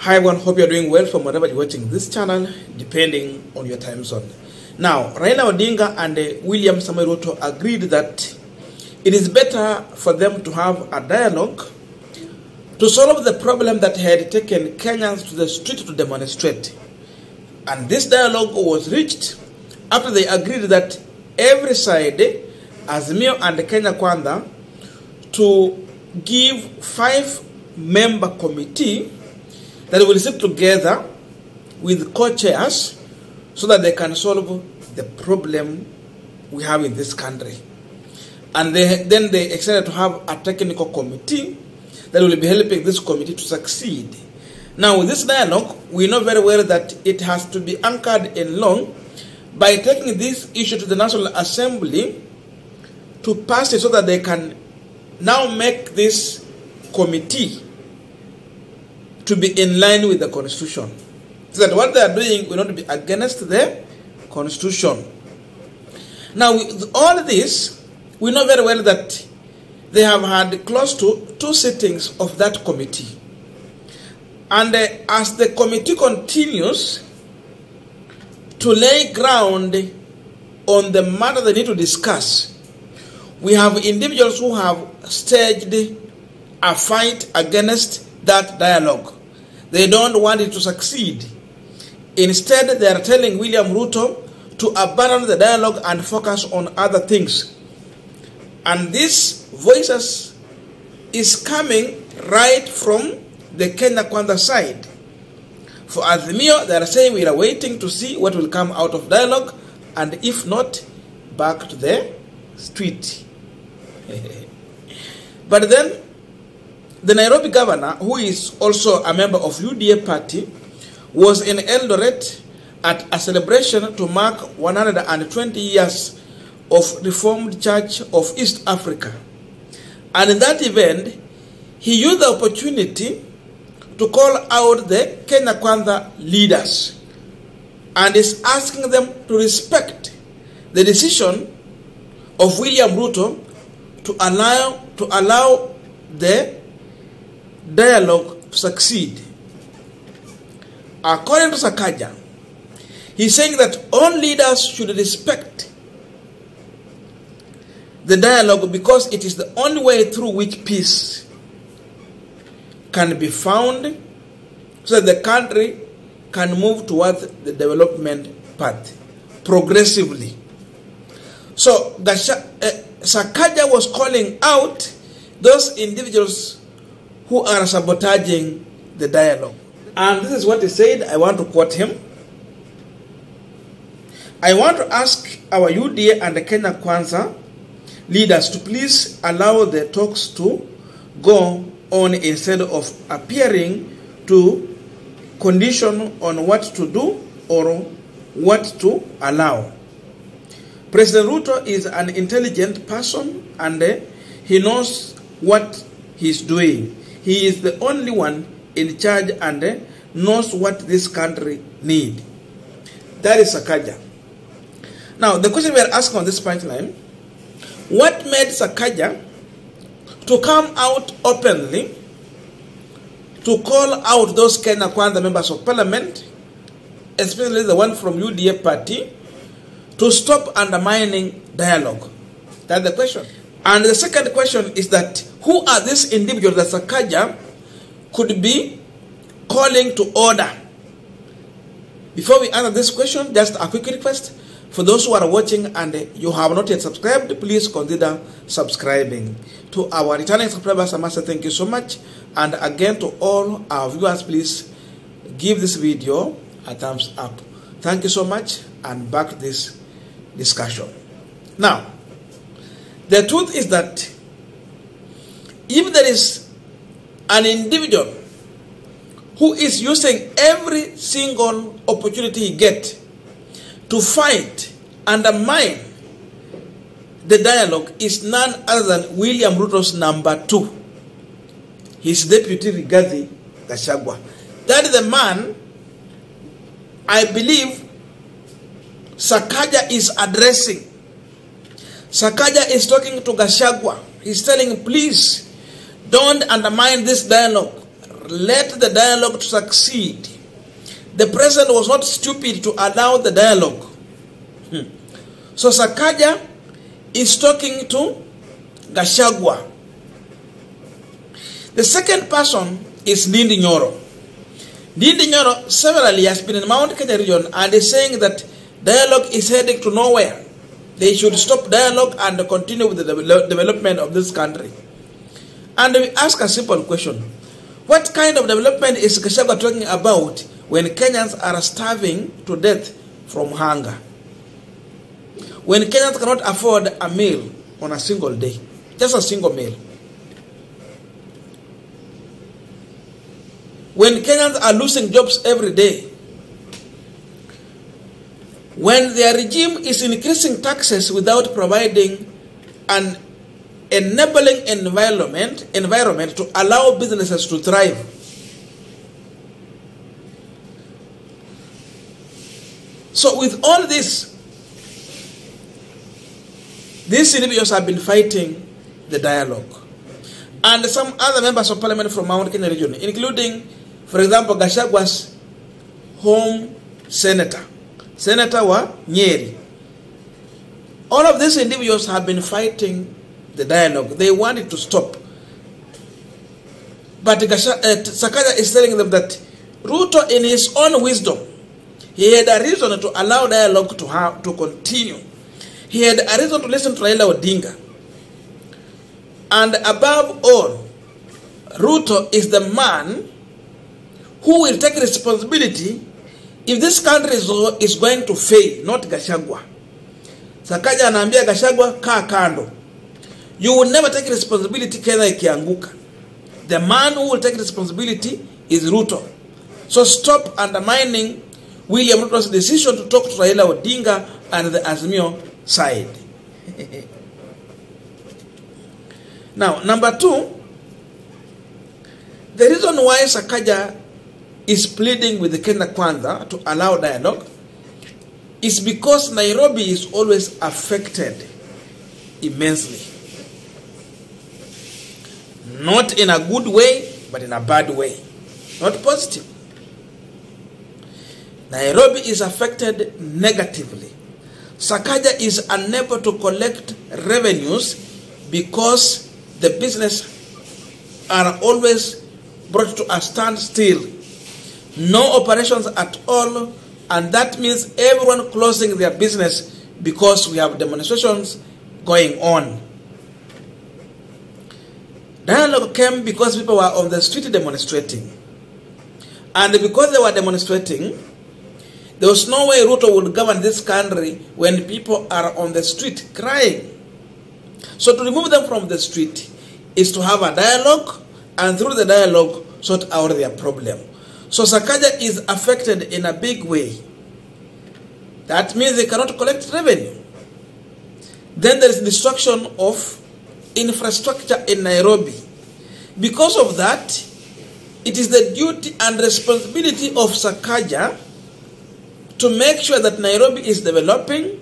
Hi everyone, hope you're doing well from wherever you're watching this channel, depending on your time zone. Now, Raila Odinga and William Samoei Ruto agreed that it is better for them to have a dialogue to solve the problem that had taken Kenyans to the street to demonstrate. And this dialogue was reached after they agreed that every side, Azimio and Kenya Kwanza, to give 5-member committee that will sit together with co-chairs so that they can solve the problem we have in this country. And then they extended to have a technical committee that will be helping this committee to succeed. Now, with this dialogue, we know very well that it has to be anchored in law by taking this issue to the National Assembly to pass it so that they can now make this committee to be in line with the Constitution. So that what they are doing will not be against the Constitution. Now, with all this, we know very well that they have had close to 2 sittings of that committee. And as the committee continues to lay ground on the matter they need to discuss, we have individuals who have staged a fight against that dialogue. They don't want it to succeed. Instead, they are telling William Ruto to abandon the dialogue and focus on other things. And these voices is coming right from the Kenya Kwanza side. For Azimio, they are saying we are waiting to see what will come out of dialogue, and if not, back to the street. But then, the Nairobi governor, who is also a member of UDA party, was in Eldoret at a celebration to mark 120 years of Reformed Church of East Africa. And in that event, he used the opportunity to call out the Kenya Kwanza leaders and is asking them to respect the decision of William Ruto to allow the dialogue to succeed. According to Sakaja, he's saying that all leaders should respect the dialogue because it is the only way through which peace can be found so that the country can move towards the development path progressively. So Sakaja was calling out those individuals who are sabotaging the dialogue. And this is what he said. I want to quote him. I want to ask our UDA and the Kenya Kwanza leaders to please allow the talks to go on instead of appearing to condition on what to do or what to allow. President Ruto is an intelligent person and he knows what he's doing. He is the only one in charge and knows what this country needs. That is Sakaja. Now, the question we are asking on this punchline, what made Sakaja to come out openly to call out those Kenya Kwanza members of parliament, especially the one from UDA party, to stop undermining dialogue? That's the question. And the second question is that who are these individuals that Sakaja could be calling to order? Before we answer this question, just a quick request. For those who are watching and you have not yet subscribed, please consider subscribing. To our returning subscribers, I must say thank you so much. And again, to all our viewers, please give this video a thumbs up. Thank you so much, and back to this discussion. Now, the truth is that if there is an individual who is using every single opportunity he gets to fight, undermine the dialogue, is none other than William Ruto's number 2, his deputy Rigathi Gachagwa. That is the man I believe Sakaja is addressing. Sakaja is talking to Gachagwa. He's telling him, please, don't undermine this dialogue. let the dialogue to succeed. The president was not stupid to allow the dialogue. So Sakaja is talking to Gachagwa. The second person is Ndii. Ndii severally has been in Mount Kenya region and is saying that dialogue is heading to nowhere. They should stop dialogue and continue with the development of this country. And we ask a simple question. What kind of development is Gachagwa talking about when Kenyans are starving to death from hunger? When Kenyans cannot afford a meal on a single day, just a single meal. When Kenyans are losing jobs every day. When their regime is increasing taxes without providing an enabling environment to allow businesses to thrive. So with all this, these individuals have been fighting the dialogue. And some other members of parliament from Mount Kenya region, including, for example, Gachagwa's home senator, Senator wa Nyeri. All of these individuals have been fighting the dialogue. They want it to stop. But Sakaja is telling them that Ruto, in his own wisdom, he had a reason to allow dialogue to continue. He had a reason to listen to Raila Odinga. And above all, Ruto is the man who will take responsibility if this country is going to fail, not Gachagwa. Sakaja anaambia Gachagwa, kaa kando. You will never take responsibility Kenya ikianguka. The man who will take responsibility is Ruto. So stop undermining William Ruto's decision to talk to Raila Odinga and the Azimio side. Now, number two, the reason why Sakaja is pleading with the Kenya Kwanza to allow dialogue is because Nairobi is always affected immensely. Not in a good way, but in a bad way. Not positive. Nairobi is affected negatively. Sakaja is unable to collect revenues because the business are always brought to a standstill. No operations at all, and that means everyone closing their business because we have demonstrations going on. Dialogue came because people were on the street demonstrating. And because they were demonstrating, there was no way Ruto would govern this country when people are on the street crying. So to remove them from the street is to have a dialogue, and through the dialogue sort out their problem. So Sakaja is affected in a big way. That means they cannot collect revenue. Then there is destruction of infrastructure in Nairobi. Because of that, it is the duty and responsibility of Sakaja to make sure that Nairobi is developing.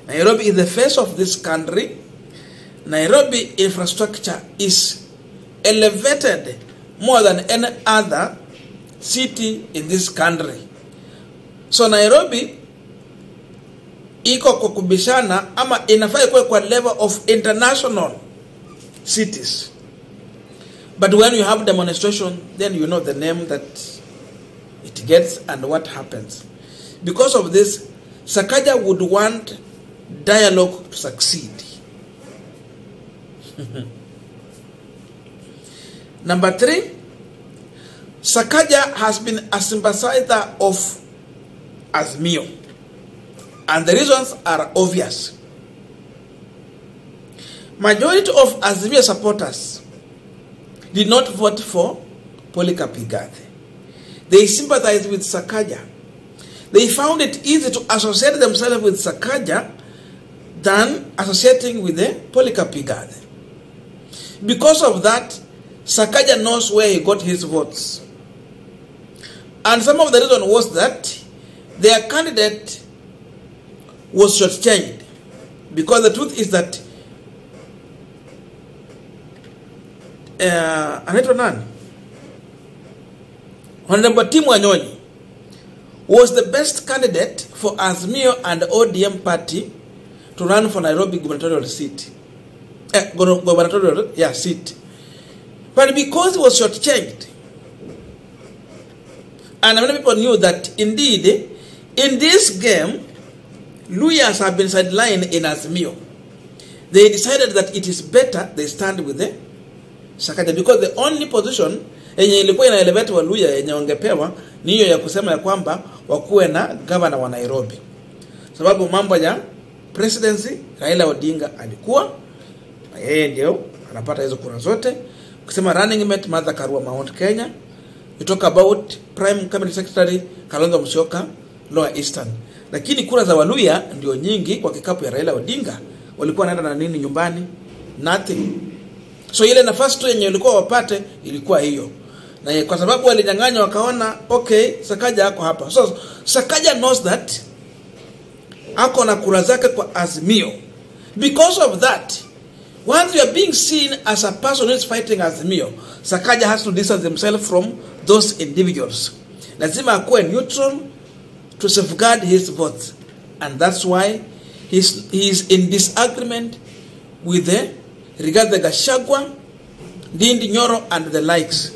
Nairobi is the face of this country. Nairobi infrastructure is elevated more than any other city in this country. So Nairobi iko kwa kubishana ama inafaa ikuwe kwa level of international cities. But when you have demonstration, then you know the name that it gets and what happens. Because of this, Sakaja would want dialogue to succeed. Number three, Sakaja has been a sympathizer of Azimio. And the reasons are obvious. Majority of Azimio supporters did not vote for Polycarp Igathe. They sympathized with Sakaja. They found it easy to associate themselves with Sakaja than associating with the Polycarp Igathe. Because of that, Sakaja knows where he got his votes. And some of the reason was that their candidate was shortchanged. Because the truth is that Honorable Tim Wanyonyi was the best candidate for Azimio and ODM party to run for Nairobi gubernatorial seat. Seat. But because he was shortchanged, and many people knew that indeed, in this game, Luyas have been sidelined in Azimio. They decided that it is better they stand with the Sakaja, because the only position yenye ilikuwa ina elevate wa Luya yenye wangepewa ni hiyo ya kusema ya kwamba wakuwe na governor wa Nairobi. Sababu mambo ya presidency Raila Odinga alikuwa na yeye ndio anapata hizo kura zote. Kusema running mate Martha Karua Mount Kenya. You talk about Prime Cabinet Secretary Kalonzo Musyoka Lower Eastern. Lakini kura za Waluya ndio nyingi kwa kikapu ya Raila Odinga. Walikuwa wanaenda na nini nyumbani? Nothing. So ile nafasi tu yenye ilikuwa wapate ilikuwa hiyo. Na kwa sababu walinyang'anya wakaona okay, Sakaja ako hapa. So Sakaja knows that ako na kura zake kwa Azimio. Because of that, once you are being seen as a person who is fighting Azimio, Sakaja has to distance himself from those individuals. Lazima akuwe neutral to safeguard his vote. And that's why he is in disagreement with the Gachagwa, Ndii, Nyoro, and the likes.